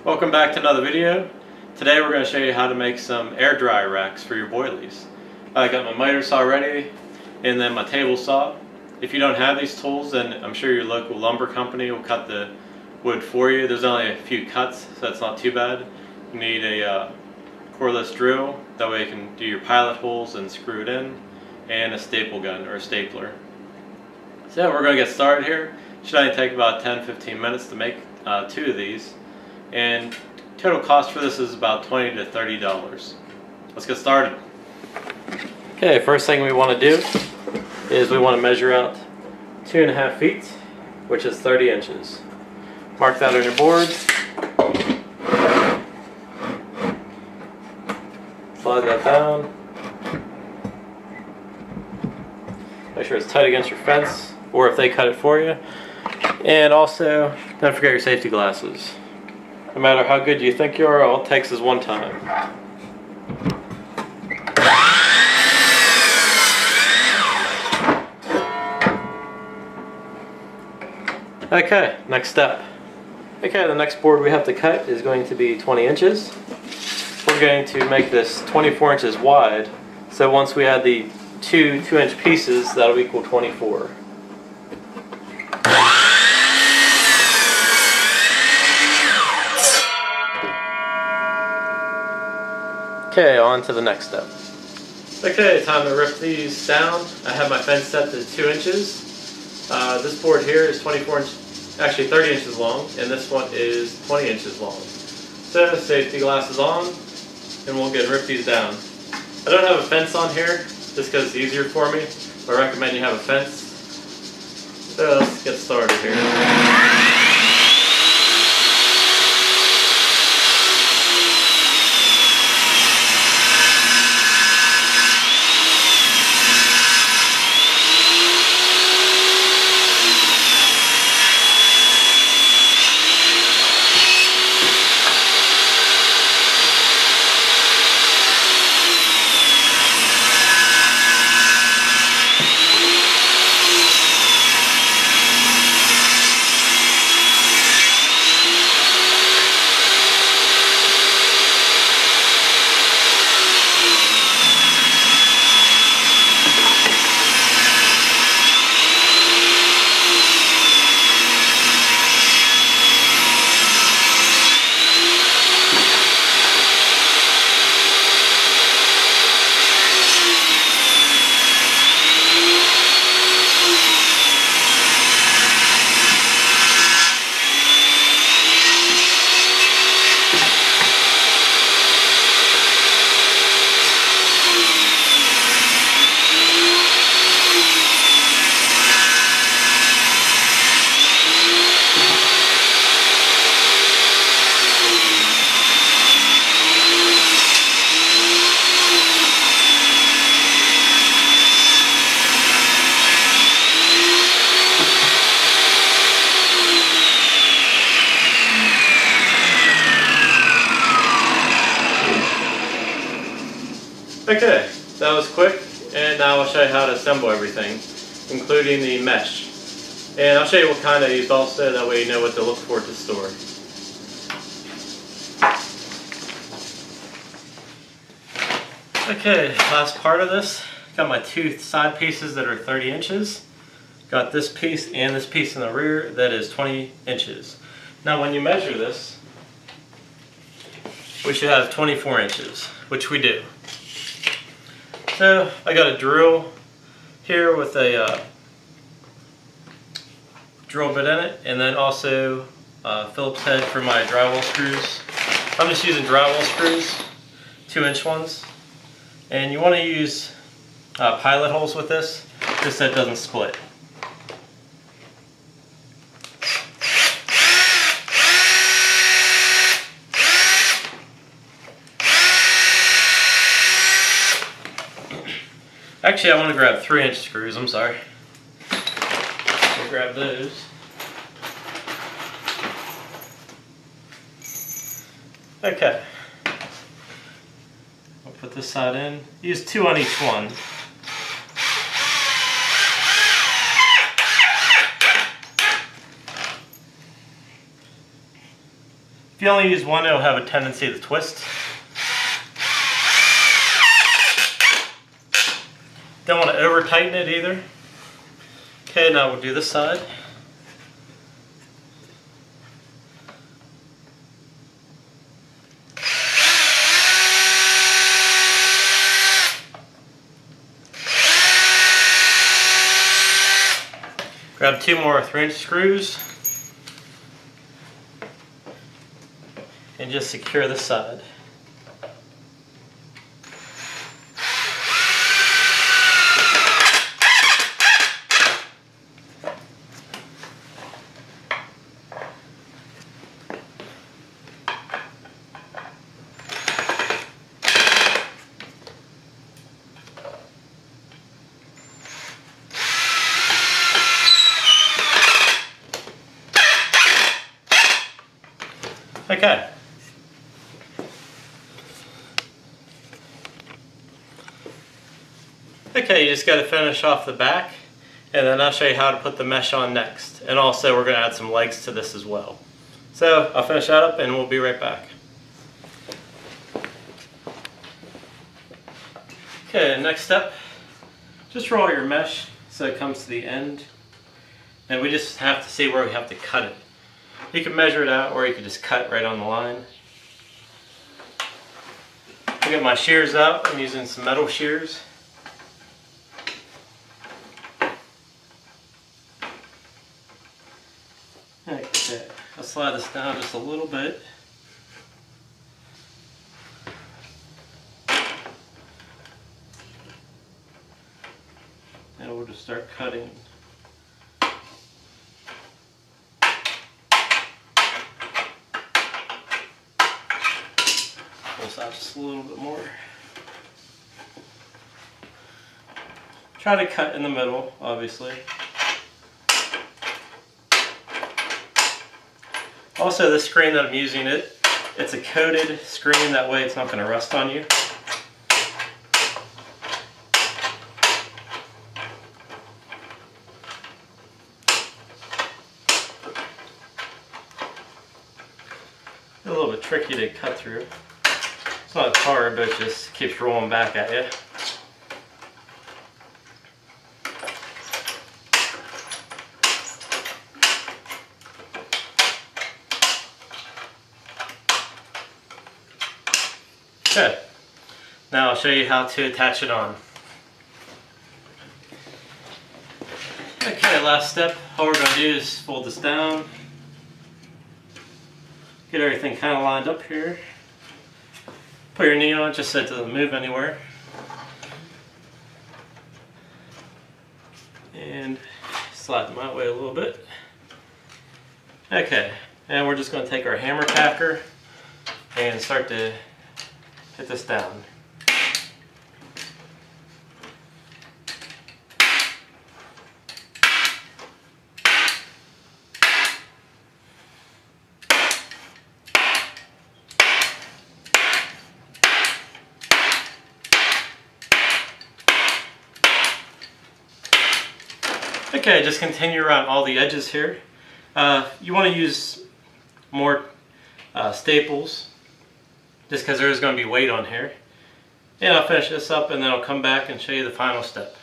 Welcome back to another video. Today we're going to show you how to make some air dry racks for your boilies. I got my miter saw ready and then my table saw. If you don't have these tools, then I'm sure your local lumber company will cut the wood for you. There's only a few cuts, so that's not too bad. You need a coreless drill, that way you can do your pilot holes and screw it in, and a staple gun or a stapler. So we're going to get started here. Should only take about 10-15 minutes to make two of these. And total cost for this is about $20 to $30. Let's get started. Okay, first thing we want to do is we want to measure out 2.5 feet, which is 30 inches. Mark that on your board. Slide that down. Make sure it's tight against your fence, or if they cut it for you. And also, don't forget your safety glasses. No matter how good you think you are, all it takes is one time. Okay, next step. Okay, the next board we have to cut is going to be 20 inches. We're going to make this 24 inches wide, so once we add the two 2-inch pieces, that'll equal 24. Okay, on to the next step. Okay, time to rip these down. I have my fence set to 2 inches. This board here is 30 inches long, and this one is 20 inches long. So safety glasses on, and we'll get rip these down. I don't have a fence on here, just because it's easier for me. I recommend you have a fence. So let's get started here. Okay, that was quick, and now I'll show you how to assemble everything, including the mesh. And I'll show you what kind I used also, that way you know what to look for at the store. Okay, last part of this. Got my two side pieces that are 30 inches. Got this piece and this piece in the rear that is 20 inches. Now when you measure this, we should have 24 inches, which we do. So I got a drill here with a drill bit in it, and then also Phillips head for my drywall screws. I'm just using drywall screws, 2-inch ones, and you want to use pilot holes with this, just so it doesn't split. Actually, I want to grab 3-inch screws, I'm sorry. I'll grab those. Okay. I'll put this side in. Use 2 on each one. If you only use one, it'll have a tendency to twist. Don't want to over tighten it either. Okay, now we'll do this side. Grab 2 more 3-inch screws and just secure this side. Okay. Okay, you just got to finish off the back, and then I'll show you how to put the mesh on next. And also we're going to add some legs to this as well. So I'll finish that up and we'll be right back. Okay, next step, just roll your mesh so it comes to the end. And we just have to see where we have to cut it. You can measure it out, or you can just cut right on the line. I got my shears out. I'm using some metal shears. Okay, I'll slide this down just a little bit. And we'll just start cutting. Out just a little bit more. Try to cut in the middle, obviously. Also, the screen that I'm using, it's a coated screen, that way it's not going to rust on you. A little bit tricky to cut through. It's not hard, but it just keeps rolling back at you. Okay, now I'll show you how to attach it on. Okay, last step, all we're going to do is fold this down. Get everything kind of lined up here. Put your knee on just so it doesn't move anywhere. And slide them out way a little bit. Okay, and we're just going to take our hammer packer and start to hit this down. Okay, just continue around all the edges here. You want to use more staples, just because there is going to be weight on here. And I'll finish this up and then I'll come back and show you the final step.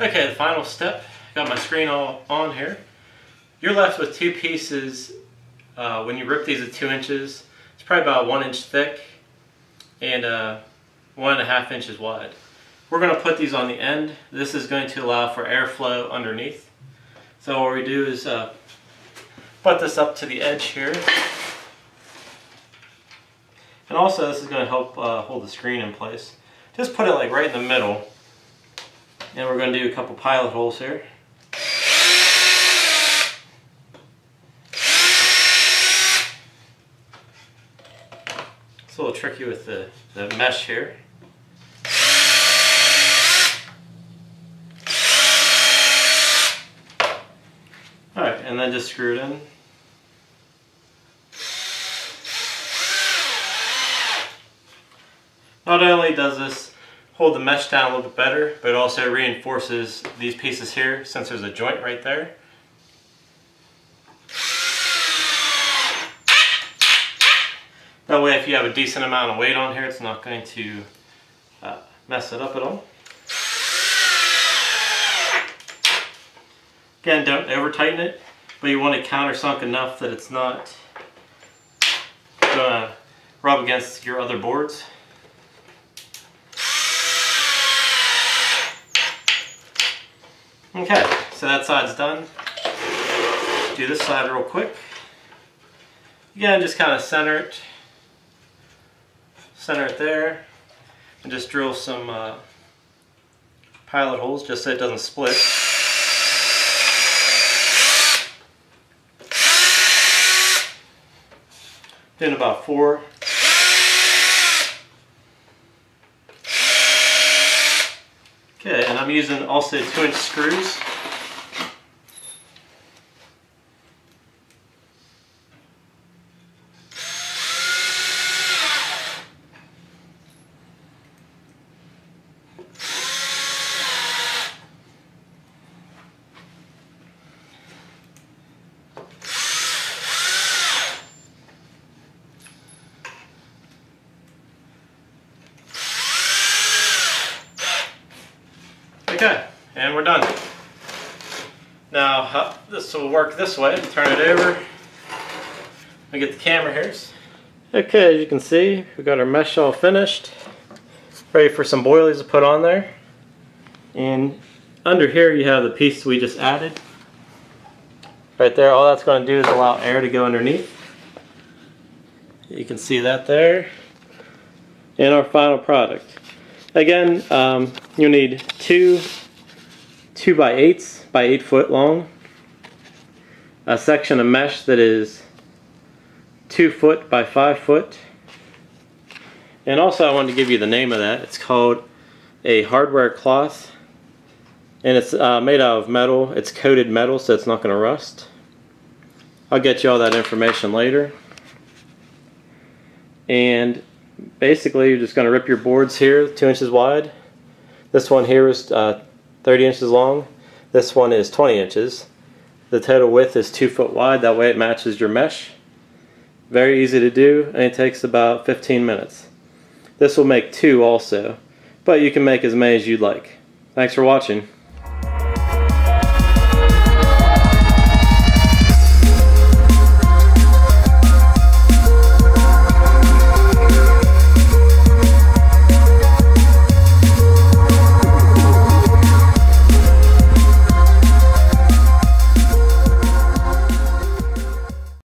Okay, the final step. Got my screen all on here. You're left with 2 pieces. When you rip these at 2 inches, it's probably about 1 inch thick and 1.5 inches wide. We're going to put these on the end. This is going to allow for airflow underneath. So what we do is put this up to the edge here. And also this is going to help hold the screen in place. Just put it like right in the middle. And we're going to do a couple pilot holes here. It's a little tricky with the mesh here. Alright, and then just screw it in. Not only does this hold the mesh down a little bit better, but it also reinforces these pieces here since there's a joint right there. That way if you have a decent amount of weight on here, it's not going to mess it up at all. Again, don't over tighten it, but you want it countersunk enough that it's not going to rub against your other boards. Okay, so that side's done. Do this side real quick. Again, just kind of center it there, and just drill some pilot holes just so it doesn't split. Doing about 4. Okay, and I'm using also 2-inch screws. Okay, and we're done. Now this will work this way. Turn it over. I get the camera here. Okay, as you can see, we got our mesh all finished, ready for some boilies to put on there. And under here you have the piece we just added. Right there, all that's going to do is allow air to go underneath. You can see that there. And our final product. Again, you'll need two 2x8s by 8 foot long, a section of mesh that is 2 foot by 5 foot, and also I wanted to give you the name of that. It's called a hardware cloth, and it's made out of metal. It's coated metal, so it's not going to rust. I'll get you all that information later. And basically you're just going to rip your boards here 2 inches wide. This one here is 30 inches long. This one is 20 inches. The total width is 2 foot wide. That way it matches your mesh. Very easy to do, and it takes about 15 minutes. This will make 2 also, but you can make as many as you'd like. Thanks for watching.